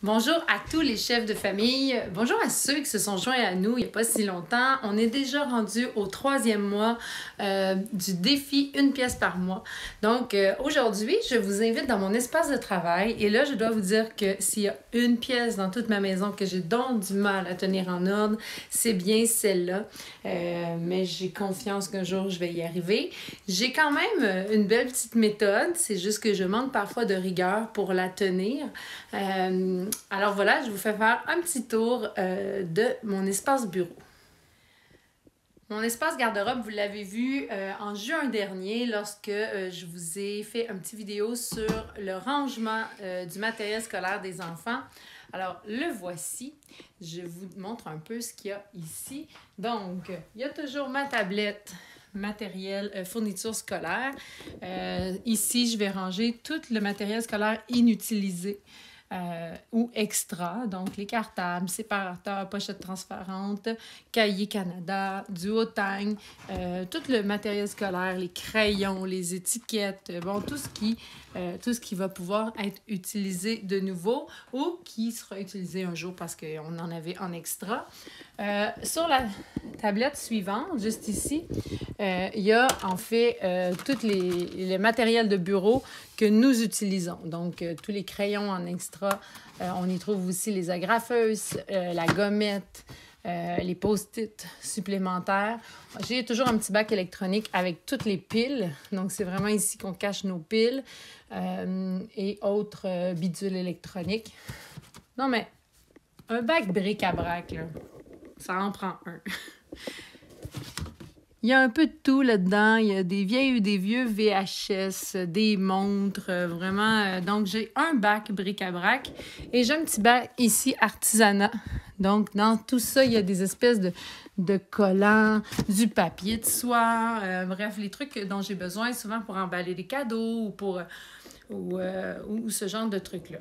Bonjour à tous les chefs de famille. Bonjour à ceux qui se sont joints à nous il n'y a pas si longtemps. On est déjà rendu au 3e mois du défi une pièce par mois. Donc aujourd'hui, je vous invite dans mon espace de travail et là, je dois vous dire que s'il y a une pièce dans toute ma maison que j'ai donc du mal à tenir en ordre, c'est bien celle-là. Mais j'ai confiance qu'un jour, je vais y arriver. J'ai quand même une belle petite méthode. C'est juste que je manque parfois de rigueur pour la tenir. Alors voilà, je vous fais faire un petit tour de mon espace bureau. Mon espace garde-robe, vous l'avez vu en juin dernier lorsque je vous ai fait une petite vidéo sur le rangement du matériel scolaire des enfants. Alors, le voici. Je vous montre un peu ce qu'il y a ici. Donc, il y a toujours ma tablette matériel, fourniture scolaire. Ici, je vais ranger tout le matériel scolaire inutilisé. Ou extra, donc les cartables, séparateurs, pochettes transparentes, cahiers Canada, duotang, tout le matériel scolaire, les crayons, les étiquettes, bon, tout ce qui va pouvoir être utilisé de nouveau ou qui sera utilisé un jour parce qu'on en avait en extra. Sur la tablette suivante, juste ici, il y a en fait tout le matériel de bureau que nous utilisons. Donc, tous les crayons en extra. On y trouve aussi les agrafeuses, la gommette, les post-it supplémentaires. J'ai toujours un petit bac électronique avec toutes les piles. Donc, c'est vraiment ici qu'on cache nos piles et autres bidules électroniques. Non, mais un bac bric-à-brac, là, ça en prend un. Il y a un peu de tout là-dedans. Il y a des vieux VHS, des montres, vraiment. Donc, j'ai un bac bric-à-brac et j'ai un petit bac ici artisanat. Donc, dans tout ça, il y a des espèces de collants, du papier de soie, bref, les trucs dont j'ai besoin souvent pour emballer des cadeaux ou ce genre de trucs-là.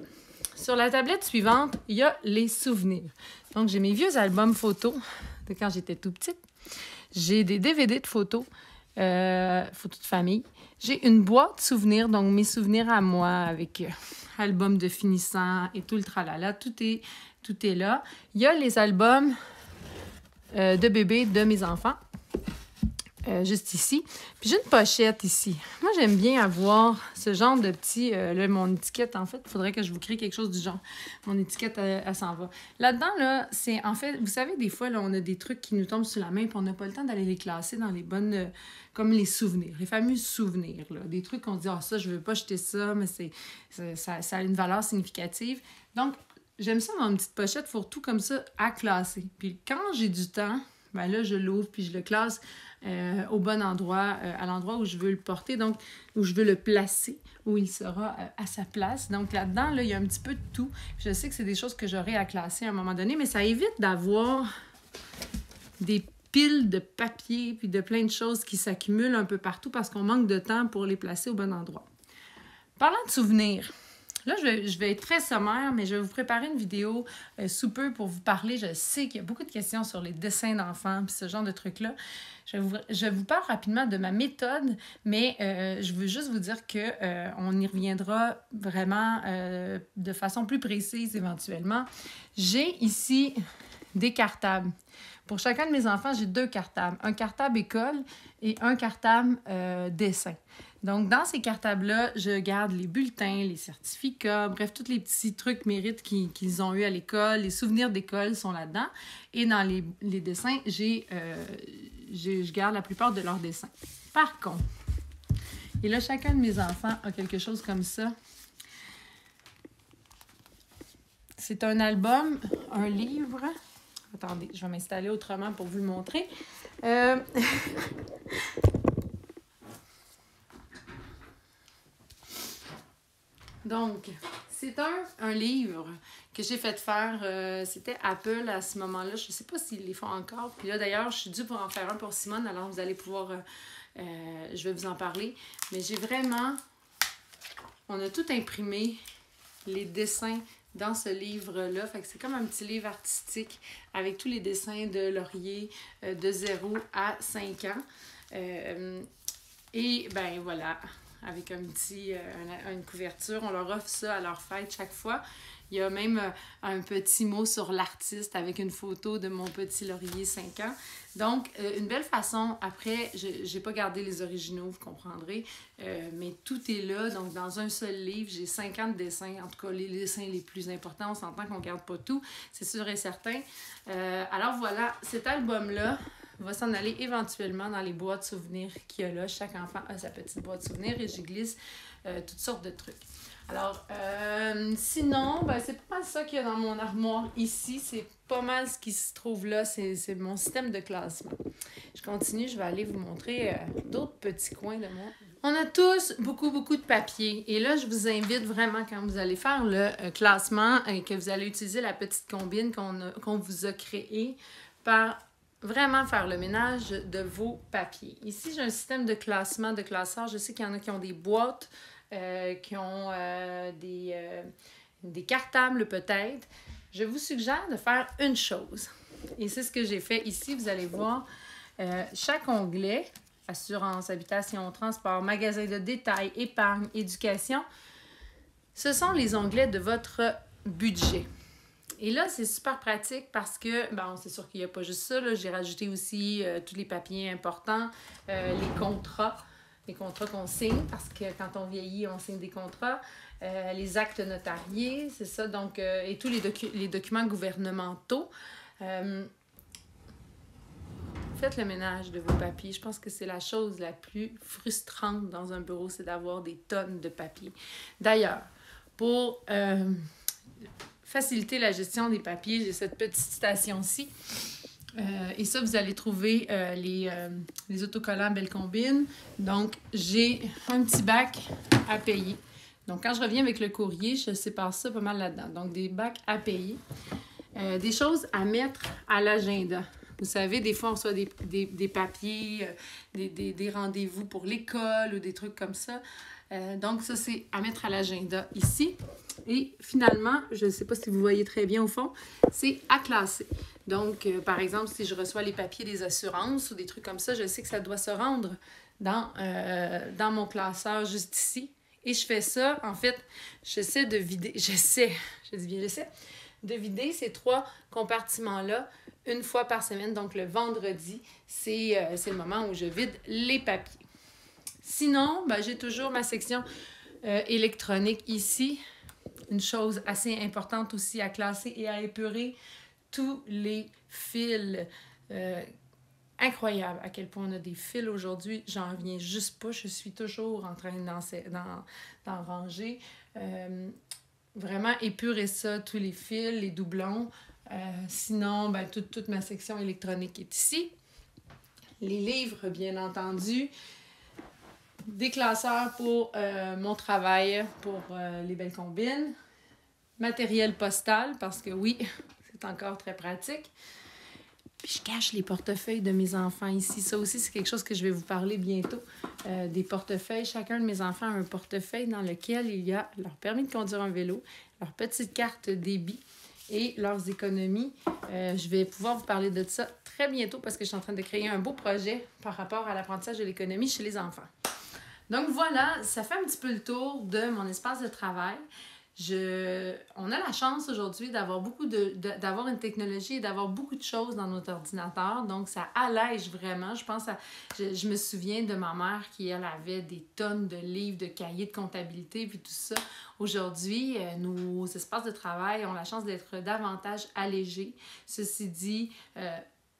Sur la tablette suivante, il y a les souvenirs. Donc, j'ai mes vieux albums photos de quand j'étais tout petite. J'ai des DVD de photos, photos de famille. J'ai une boîte de souvenirs, donc mes souvenirs à moi avec album de finissant et tout le tralala. Tout est là. Il y a les albums de bébés de mes enfants, juste ici. Puis j'ai une pochette ici. Moi, j'aime bien avoir ce genre de petit... là, mon étiquette, en fait, il faudrait que je vous crée quelque chose du genre. Mon étiquette, elle s'en va. Là-dedans, là, c'est... En fait, vous savez, des fois, là, on a des trucs qui nous tombent sur la main puis on n'a pas le temps d'aller les classer dans les bonnes... comme les souvenirs, les fameux souvenirs, là. Des trucs qu'on dit, ah, ça, je veux pas jeter ça, mais ça a une valeur significative. Donc, j'aime ça, mon petite pochette fourre-tout comme ça à classer. Puis quand j'ai du temps, ben là, je l'ouvre puis je le classe au bon endroit, à l'endroit où je veux le porter, donc où je veux le placer, où il sera à sa place. Donc là-dedans, là, il y a un petit peu de tout. Je sais que c'est des choses que j'aurai à classer à un moment donné, mais ça évite d'avoir des piles de papier puis de plein de choses qui s'accumulent un peu partout parce qu'on manque de temps pour les placer au bon endroit. Parlant de souvenirs, là, je vais être très sommaire, mais je vais vous préparer une vidéo sous peu pour vous parler. Je sais qu'il y a beaucoup de questions sur les dessins d'enfants puis ce genre de trucs-là. Je vous parle rapidement de ma méthode, mais je veux juste vous dire qu'on y reviendra vraiment de façon plus précise éventuellement. J'ai ici des cartables. Pour chacun de mes enfants, j'ai 2 cartables. Un cartable école et un cartable dessin. Donc, dans ces cartables-là, je garde les bulletins, les certificats, bref, tous les petits trucs mérites qu'ils ont eu à l'école. Les souvenirs d'école sont là-dedans. Et dans les dessins, je garde la plupart de leurs dessins. Par contre, et là, chacun de mes enfants a quelque chose comme ça. C'est un album, un livre. Attendez, je vais m'installer autrement pour vous le montrer. Donc, c'est un livre que j'ai fait faire. C'était Apple à ce moment-là. Je ne sais pas s'ils les font encore. Puis là, d'ailleurs, je suis due pour en faire un pour Simone. Alors, vous allez pouvoir... je vais vous en parler. Mais j'ai vraiment... On a tout imprimé, les dessins dans ce livre-là. Fait que c'est comme un petit livre artistique avec tous les dessins de Laurier de 0 à 5 ans. Et ben voilà, avec une couverture. On leur offre ça à leur fête chaque fois. Il y a même un petit mot sur l'artiste avec une photo de mon petit laurier 5 ans. Donc, une belle façon. Après, je n'ai pas gardé les originaux, vous comprendrez, mais tout est là. Donc, dans un seul livre, j'ai 50 dessins, en tout cas les dessins les plus importants. On s'entend qu'on ne garde pas tout, c'est sûr et certain. Alors voilà, cet album-là va s'en aller éventuellement dans les boîtes souvenirs qu'il y a là. Chaque enfant a sa petite boîte souvenirs et j'y glisse toutes sortes de trucs. Alors, sinon, ben, c'est pas mal ça qu'il y a dans mon armoire ici. C'est pas mal ce qui se trouve là. C'est mon système de classement. Je continue, je vais aller vous montrer d'autres petits coins de moi. On a tous beaucoup de papier. Et là, je vous invite vraiment, quand vous allez faire le classement et que vous allez utiliser la petite combine qu'on vous a créée, par vraiment faire le ménage de vos papiers. Ici, j'ai un système de classement, de classeur. Je sais qu'il y en a qui ont des boîtes, qui ont des cartables peut-être. Je vous suggère de faire une chose. Et c'est ce que j'ai fait ici. Vous allez voir, chaque onglet, assurance, habitation, transport, magasin de détail, épargne, éducation, ce sont les onglets de votre budget. Et là, c'est super pratique parce que, bon, c'est sûr qu'il n'y a pas juste ça. J'ai rajouté aussi tous les papiers importants, les contrats qu'on signe, parce que quand on vieillit, on signe des contrats, les actes notariés, c'est ça, donc, et tous les documents gouvernementaux. Faites le ménage de vos papiers. Je pense que c'est la chose la plus frustrante dans un bureau, c'est d'avoir des tonnes de papiers. D'ailleurs, pour faciliter la gestion des papiers, j'ai cette petite station-ci. Et ça, vous allez trouver les autocollants Belle Combine. Donc, j'ai un petit bac à payer. Donc, quand je reviens avec le courrier, je sépare ça pas mal là-dedans. Donc, des bacs à payer. Des choses à mettre à l'agenda. Vous savez, des fois, on reçoit des papiers, des rendez-vous pour l'école ou des trucs comme ça. Donc, ça, c'est à mettre à l'agenda ici. Et finalement, je ne sais pas si vous voyez très bien au fond, c'est à classer. Donc, par exemple, si je reçois les papiers des assurances ou des trucs comme ça, je sais que ça doit se rendre dans mon classeur juste ici. Et je fais ça, en fait, j'essaie de vider ces 3 compartiments-là une fois par semaine. Donc, le vendredi, c'est le moment où je vide les papiers. Sinon, ben, j'ai toujours ma section électronique ici. Une chose assez importante aussi à classer et à épurer, tous les fils. Incroyable à quel point on a des fils aujourd'hui. J'en reviens juste pas. Je suis toujours en train d'en ranger. Vraiment épurer ça, tous les fils, les doublons. Sinon, ben, toute ma section électronique est ici. Les livres, bien entendu. Des classeurs pour mon travail, pour les Belles Combines. Matériel postal, parce que oui, c'est encore très pratique. Puis je cache les portefeuilles de mes enfants ici. Ça aussi, c'est quelque chose que je vais vous parler bientôt. Des portefeuilles. Chacun de mes enfants a un portefeuille dans lequel il y a leur permis de conduire un vélo, leur petite carte débit et leurs économies. Je vais pouvoir vous parler de ça très bientôt parce que je suis en train de créer un beau projet par rapport à l'apprentissage de l'économie chez les enfants. Donc voilà, ça fait un petit peu le tour de mon espace de travail. On a la chance aujourd'hui d'avoir d'avoir une technologie et d'avoir beaucoup de choses dans notre ordinateur. Donc, ça allège vraiment. Je me souviens de ma mère qui, elle, avait des tonnes de livres, de cahiers de comptabilité, puis tout ça. Aujourd'hui, nos espaces de travail ont la chance d'être davantage allégés. Ceci dit,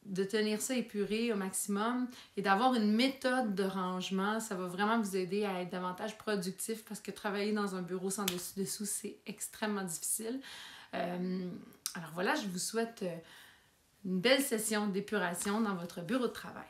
de tenir ça épuré au maximum et d'avoir une méthode de rangement, ça va vraiment vous aider à être davantage productif parce que travailler dans un bureau sans dessus-dessous, c'est extrêmement difficile. Alors voilà, je vous souhaite une belle session d'épuration dans votre bureau de travail.